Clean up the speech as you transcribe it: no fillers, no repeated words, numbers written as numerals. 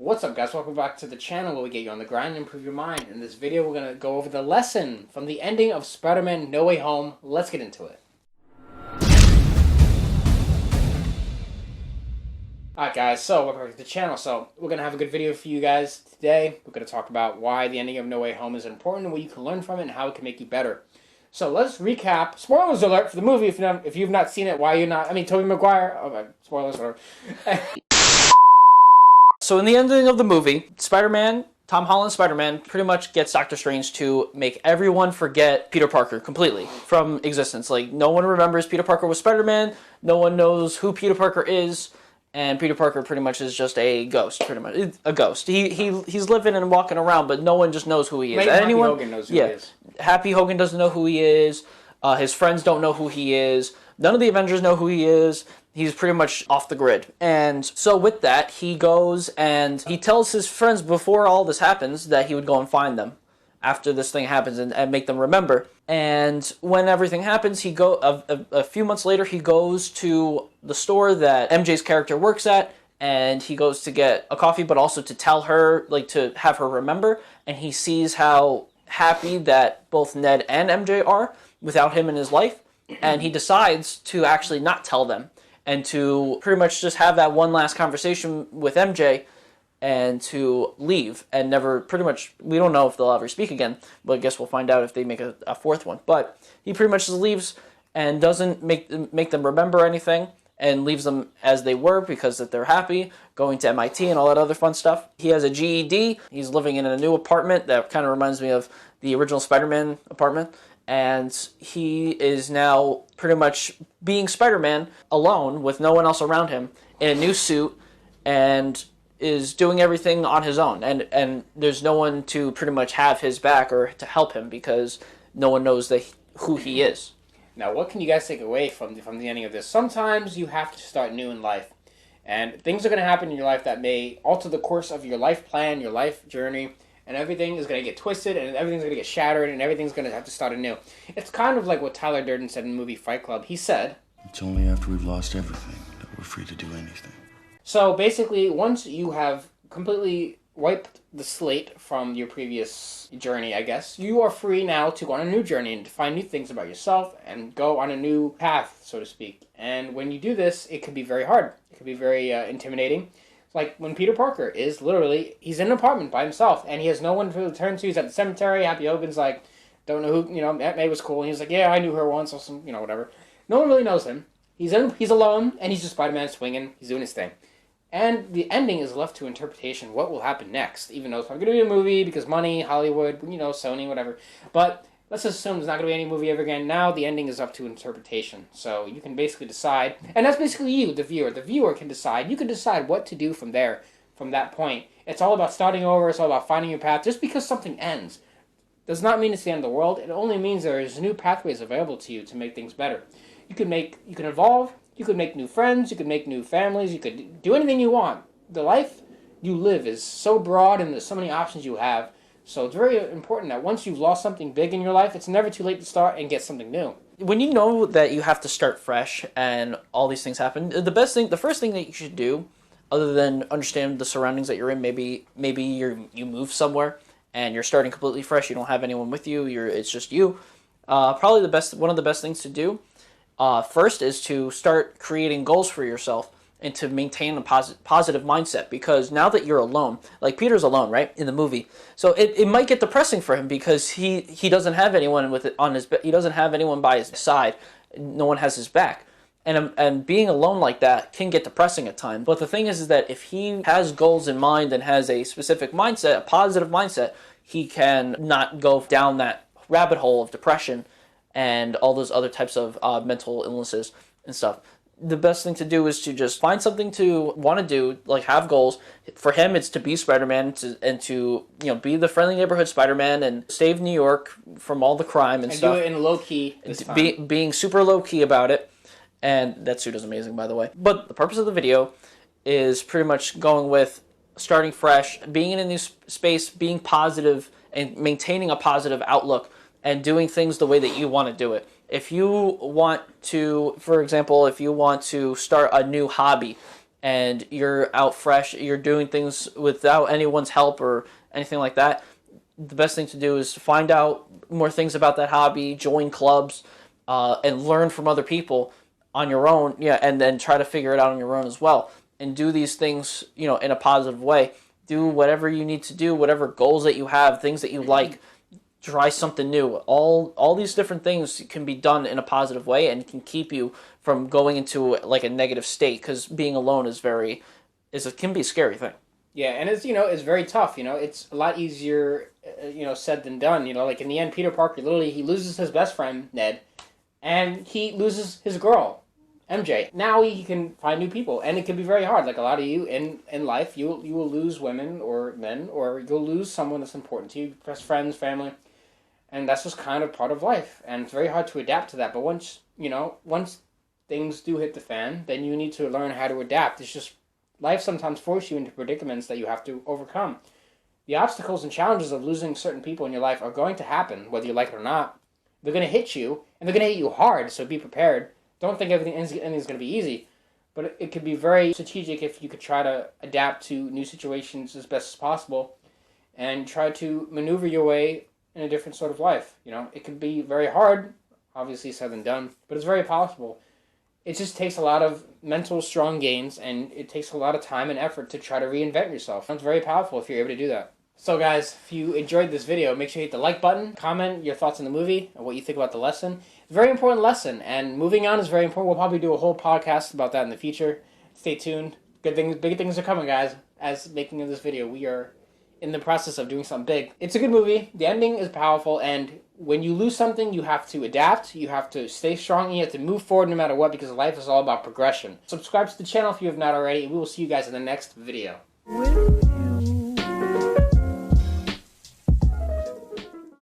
What's up, guys? Welcome back to the channel where we get you on the grind and improve your mind. In this video, we're going to go over the lesson from the ending of Spider-Man No Way Home. Let's get into it. Alright guys, so welcome back to the channel. So we're going to have a good video for you guys today. We're going to talk about why the ending of No Way Home is important and what you can learn from it and how it can make you better. So let's recap. Spoilers alert for the movie if you've not seen it. Why you're not? I mean, Tobey Maguire. Oh, spoilers, whatever. So in the ending of the movie, Spider-Man, Tom Holland's Spider-Man, pretty much gets Doctor Strange to make everyone forget Peter Parker completely from existence. Like, no one remembers Peter Parker was Spider-Man, no one knows who Peter Parker is, and Peter Parker pretty much is just a ghost, pretty much. A ghost. He's living and walking around, but no one just knows who he is. Happy Hogan knows who he is. Happy Hogan doesn't know who he is. His friends don't know who he is. None of the Avengers know who he is. He's pretty much off the grid. And so with that, he goes and he tells his friends before all this happens that he would go and find them after this thing happens and make them remember. And when everything happens, a few months later, he goes to the store that MJ's character works at, and he goes to get a coffee, but also to tell her, like, to have her remember. And he sees how happy that both Ned and MJ are without him in his life. And he decides to actually not tell them and to pretty much just have that one last conversation with MJ and to leave and never, pretty much, we don't know if they'll ever speak again, but I guess we'll find out if they make a fourth one. But he pretty much just leaves and doesn't make them remember anything and leaves them as they were because that they're happy, going to MIT and all that other fun stuff. He has a GED. He's living in a new apartment that kind of reminds me of the original Spider-Man apartment. And he is now pretty much being Spider-Man alone with no one else around him in a new suit and is doing everything on his own. And there's no one to pretty much have his back or to help him because no one knows who he is. Now, what can you guys take away from the ending of this? Sometimes you have to start new in life. And things are going to happen in your life that may alter the course of your life plan, your life journey. And everything is going to get twisted, and everything's going to get shattered, and everything's going to have to start anew. It's kind of like what Tyler Durden said in the movie Fight Club. He said, "It's only after we've lost everything that we're free to do anything." So basically, once you have completely wiped the slate from your previous journey, I guess, you are free now to go on a new journey and to find new things about yourself and go on a new path, so to speak. And when you do this, it can be very hard. It can be very intimidating. Like when Peter Parker is literally, he's in an apartment by himself and he has no one to turn to. He's at the cemetery. Happy Hogan's like, don't know who, Aunt May was cool. And he's like, yeah, I knew her once or some, whatever. No one really knows him. He's alone and he's just Spider-Man swinging. He's doing his thing. And the ending is left to interpretation. What will happen next? Even though it's probably going to be a movie because money, Hollywood, Sony, whatever. But let's assume there's not going to be any movie ever again. Now the ending is up to interpretation. So you can basically decide. And that's basically you, the viewer. The viewer can decide. You can decide what to do from there, from that point. It's all about starting over. It's all about finding your path. Just because something ends does not mean it's the end of the world. It only means there is new pathways available to you to make things better. You can evolve. You could make new friends. You could make new families. You could do anything you want. The life you live is so broad and there's so many options you have. So it's very important that once you've lost something big in your life, it's never too late to start and get something new. When you know that you have to start fresh and all these things happen, the first thing that you should do, other than understand the surroundings that you're in, maybe you move somewhere and you're starting completely fresh. You don't have anyone with you. It's just you. Probably one of the best things to do first is to start creating goals for yourself and to maintain a positive mindset, because now that you're alone, like Peter's alone, right, in the movie, so it might get depressing for him because he doesn't have anyone he doesn't have anyone by his side, no one has his back, and being alone like that can get depressing at times. But the thing is that if he has goals in mind and has a specific mindset, a positive mindset, he can not go down that rabbit hole of depression and all those other types of mental illnesses and stuff. The best thing to do is to just find something to want to do, like have goals. For him, it's to be Spider-Man and to be the friendly neighborhood Spider-Man and save New York from all the crime and stuff. And do it in low-key this time. Being super low-key about it. And that suit is amazing, by the way. But the purpose of the video is pretty much going with starting fresh, being in a new space, being positive, and maintaining a positive outlook and doing things the way that you want to do it. If you want to, for example, if you want to start a new hobby and you're out fresh, you're doing things without anyone's help or anything like that, the best thing to do is to find out more things about that hobby, join clubs, and learn from other people on your own, yeah, and then try to figure it out on your own as well. And do these things, you know, in a positive way. Do whatever you need to do, whatever goals that you have, things that you like. Try something new. All these different things can be done in a positive way and can keep you from going into like a negative state, because being alone can be a scary thing. Yeah, and it's, you know, it's very tough. You know, it's a lot easier, you know, said than done. You know, like in the end, Peter Parker literally he loses his best friend Ned, and he loses his girl MJ. Now he can find new people, and it can be very hard. Like a lot of you in life, you will lose women or men, or you'll lose someone that's important to you, best friends, family. And that's just kind of part of life, and it's very hard to adapt to that. But once things do hit the fan, then you need to learn how to adapt. It's just life sometimes forces you into predicaments that you have to overcome. The obstacles and challenges of losing certain people in your life are going to happen, whether you like it or not. They're going to hit you, and they're going to hit you hard, so be prepared. Don't think everything's going to be easy, but it could be very strategic if you could try to adapt to new situations as best as possible and try to maneuver your way in a different sort of life. You know, it can be very hard, obviously said than done, but it's very possible. It just takes a lot of mental strong gains, and it takes a lot of time and effort to try to reinvent yourself. It's very powerful if you're able to do that. So guys, if you enjoyed this video, make sure you hit the like button, comment your thoughts on the movie, and what you think about the lesson. It's a very important lesson, and moving on is very important. We'll probably do a whole podcast about that in the future. Stay tuned. Big things are coming, guys. As making of this video, we are in the process of doing something big. It's a good movie. The ending is powerful, and when you lose something, you have to adapt, you have to stay strong, and you have to move forward no matter what, because life is all about progression. Subscribe to the channel if you have not already, and we will see you guys in the next video.